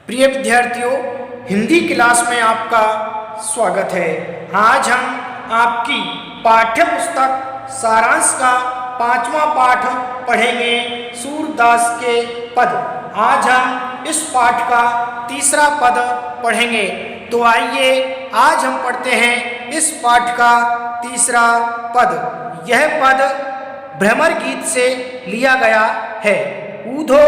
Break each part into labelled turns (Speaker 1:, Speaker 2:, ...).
Speaker 1: प्रिय विद्यार्थियों, हिंदी क्लास में आपका स्वागत है। आज हम आपकी पाठ्य पुस्तक सारांश का 5वां पाठ पढ़ेंगे, सूरदास के पद। आज हम इस पाठ का तीसरा पद पढ़ेंगे। तो आइए आज हम पढ़ते हैं इस पाठ का तीसरा पद। यह पद भ्रमर गीत से लिया गया है। ऊधो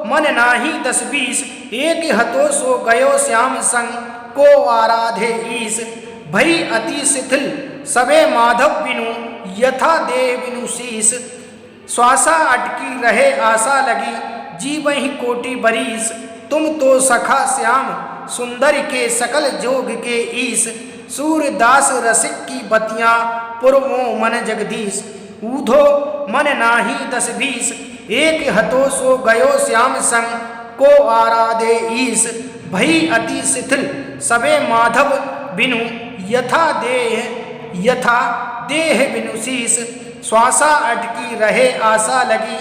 Speaker 1: मन नाही 10-20, एक हतो सो गयो श्याम संग को आराधे ईस। भई अति शिथिल सबे माधव बिनु, यथा देह बिनु शीस। श्वासा अटकी रहे आशा लगी, जीवहि कोटि बरीस। तुम तो सखा श्याम सुंदर के सकल जोग के ईस। सूरदास रसिक की बतियाँ पुरवो मन जगदीश। ऊधो मन नाही 10-20, एक हतो सो गयो श्याम संग को आराधे ईस। भई अति शिथिल सबे माधव बिनु, यथा देह बिनु शीस। श्वासा अटकी रहे आशा लगी,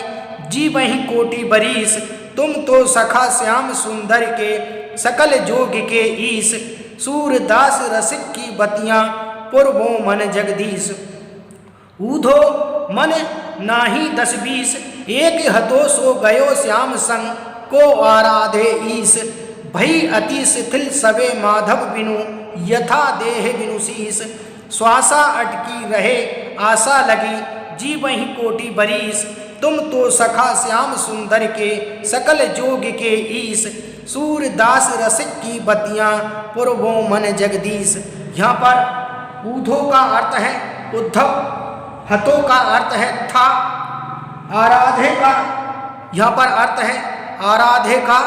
Speaker 1: जीवहि कोटि बरीस। तुम तो सखा श्याम सुंदर के सकल जोग के ईस। सूरदास रसिक की बतियाँ पुरवो मन जगदीश। ऊधो मन नाही 10-20, एक हतो सो गयो श्याम संग को आराधे ईस। भई अति शिथिल सबे माधव बिनु, यथा देह बिनु शीस। श्वासा अटकी रहे आशा लगी, जीवहि कोटि बरीस। तुम तो सखा श्याम सुंदर के सकल जोग के ईस। सूरदास रसिक की बतियाँ पुरवो मन जगदीश। यहाँ पर ऊधो का अर्थ है उद्धव, हतो का अर्थ है था, आराधे का यहाँ पर अर्थ है आराधे का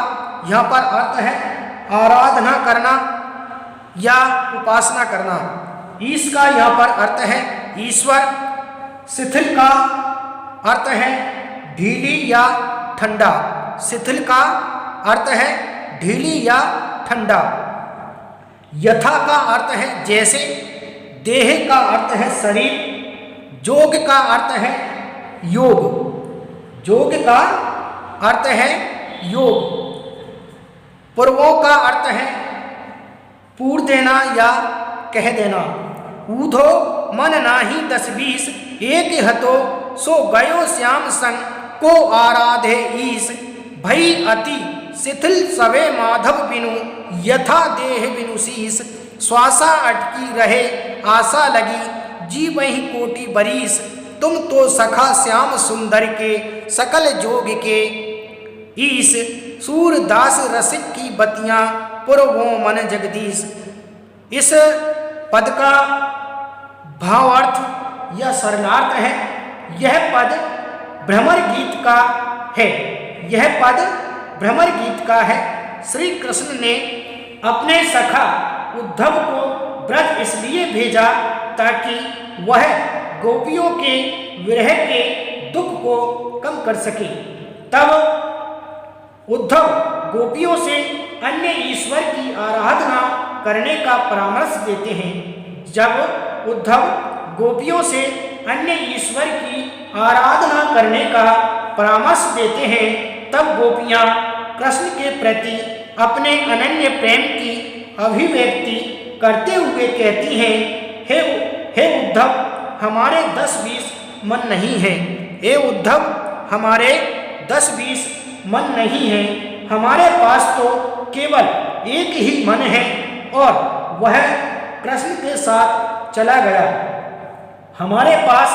Speaker 1: यहाँ पर अर्थ है आराधना करना या उपासना करना। ईश का यहाँ पर अर्थ है ईश्वर। शिथिल का अर्थ है ढीली या ठंडा। शिथिल का अर्थ है ढीली या ठंडा। यथा का अर्थ है जैसे। देह का अर्थ है शरीर। जोग का अर्थ है योग। जोग का अर्थ है योग। पूर्वों का अर्थ है पूर देना या कह देना। ऊधो मन नाही 10-20, एक हतो सो गयो श्याम संग को आराधे ईस। भई अति शिथिल सबे माधव बिनु, यथा देह बिनु शीस। श्वासा अटकी रहे आशा लगी, जीवहि कोटि बरीस। तुम तो सखा श्याम सुंदर के सकल जोग के ईस। सूरदास रसिक की बतियाँ पुरवो मन जगदीश। इस पद का भावार्थ या सरलार्थ है। यह पद भ्रमर गीत का है। यह पद भ्रमर गीत का है। श्री कृष्ण ने अपने सखा उद्धव को ब्रज इसलिए भेजा ताकि वह गोपियों के विरह के दुख को कम कर सके। तब उद्धव गोपियों से अन्य ईश्वर की आराधना करने का परामर्श देते हैं। जब उद्धव गोपियों से अन्य ईश्वर की आराधना करने का परामर्श देते हैं, तब गोपियाँ कृष्ण के प्रति अपने अनन्य प्रेम की अभिव्यक्ति करते हुए कहती हैं, हे उद्धव, हमारे 10-20 मन नहीं है। हे उद्धव, हमारे 10-20 मन नहीं है। हमारे पास तो केवल एक ही मन है और वह कृष्ण के साथ चला गया। हमारे पास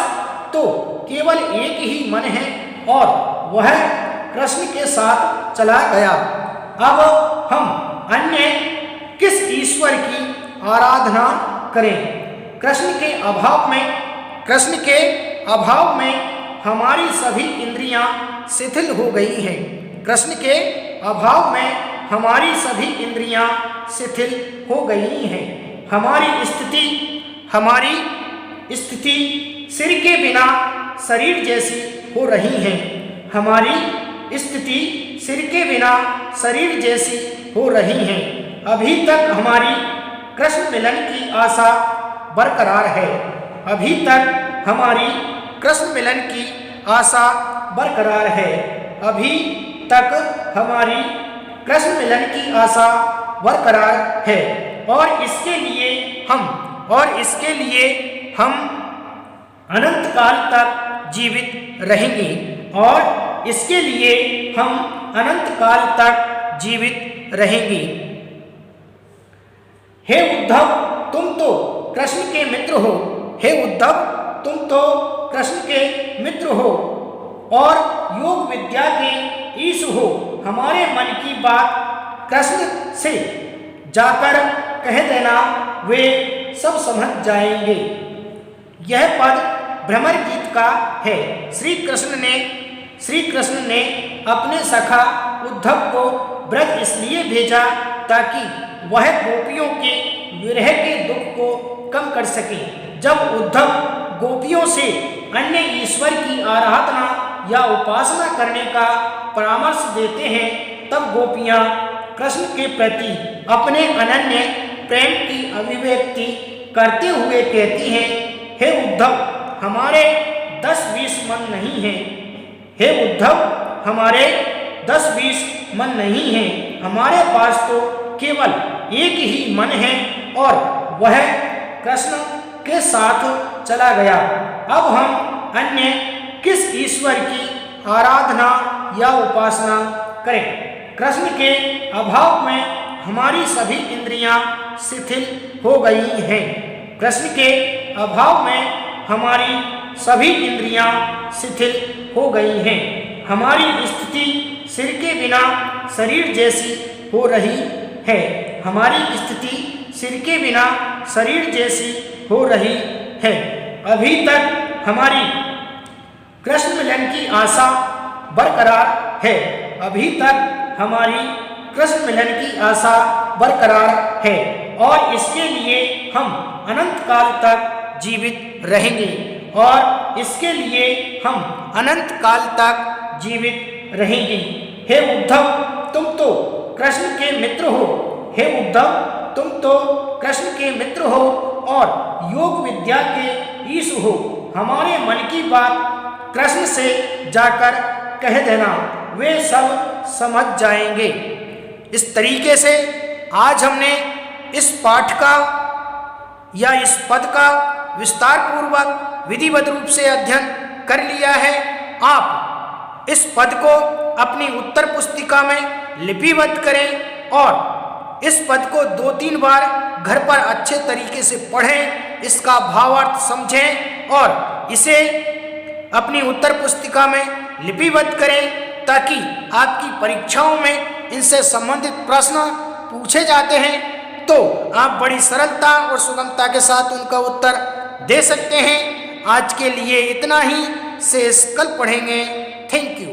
Speaker 1: तो केवल एक ही मन है और वह कृष्ण के साथ चला गया। अब हम अन्य किस ईश्वर की आराधना करें? कृष्ण के अभाव में हमारी सभी इंद्रियां शिथिल हो गई हैं। कृष्ण के अभाव में हमारी सभी इंद्रियां शिथिल हो गई हैं। हमारी स्थिति सिर के बिना शरीर जैसी हो रही है। हमारी स्थिति सिर के बिना शरीर जैसी हो रही है। अभी तक हमारी कृष्ण मिलन की आशा बरकरार है। अभी तक हमारी कृष्ण मिलन की आशा बरकरार है। अभी तक हमारी कृष्ण मिलन की आशा बरकरार है और इसके लिए हम अनंत काल तक जीवित रहेंगे और इसके लिए हम अनंत काल तक जीवित रहेंगे। हे उद्धव, तुम तो कृष्ण के मित्र हो। हे उद्धव, तुम तो कृष्ण के मित्र हो और योग विद्या के ईश हो। हमारे मन की बात कृष्ण से जाकर कह देना, वे सब समझ जाएंगे। यह पद भ्रमर गीत का है। श्री कृष्ण ने अपने सखा उद्धव को ब्रज इसलिए भेजा ताकि वह गोपियों के विरह के दुख को कम कर सके। जब उद्धव गोपियों से अन्य ईश्वर की आराधना या उपासना करने का परामर्श देते हैं, तब गोपियां कृष्ण के प्रति अपने अनन्य प्रेम की अभिव्यक्ति करते हुए कहती हैं, हे उद्धव, हमारे 10-20 मन नहीं हैं। हे उद्धव, हमारे 10-20 मन नहीं हैं। हमारे पास तो केवल एक ही मन है और वह कृष्ण के साथ चला गया। अब हम अन्य किस ईश्वर की आराधना या उपासना करें? कृष्ण के अभाव में हमारी सभी इंद्रियां शिथिल हो गई हैं। कृष्ण के अभाव में हमारी सभी इंद्रियां शिथिल हो गई हैं। हमारी स्थिति सिर के बिना शरीर जैसी हो रही है। हमारी स्थिति सिर के बिना शरीर जैसी हो रही है। अभी तक हमारी कृष्ण मिलन की आशा बरकरार है। अभी तक हमारी कृष्ण मिलन की आशा बरकरार है और इसके लिए हम अनंत काल तक जीवित रहेंगे और इसके लिए हम अनंत काल तक जीवित रहेंगे। हे उद्धव, तुम तो कृष्ण के मित्र हो। हे उद्धव, तुम तो कृष्ण के मित्र हो और योग विद्या के ईश हो। हमारे मन की बात कृष्ण से जाकर कह देना, वे सब समझ जाएंगे। इस तरीके से आज हमने इस पाठ का या इस पद का विस्तार पूर्वक विधिवत रूप से अध्ययन कर लिया है। आप इस पद को अपनी उत्तर पुस्तिका में लिपिबद्ध करें और इस पद को 2-3 बार घर पर अच्छे तरीके से पढ़ें, इसका भावार्थ समझें और इसे अपनी उत्तर पुस्तिका में लिपिबद्ध करें ताकि आपकी परीक्षाओं में इनसे संबंधित प्रश्न पूछे जाते हैं तो आप बड़ी सरलता और सुगमता के साथ उनका उत्तर दे सकते हैं। आज के लिए इतना ही, शेष कल पढ़ेंगे। Thank you.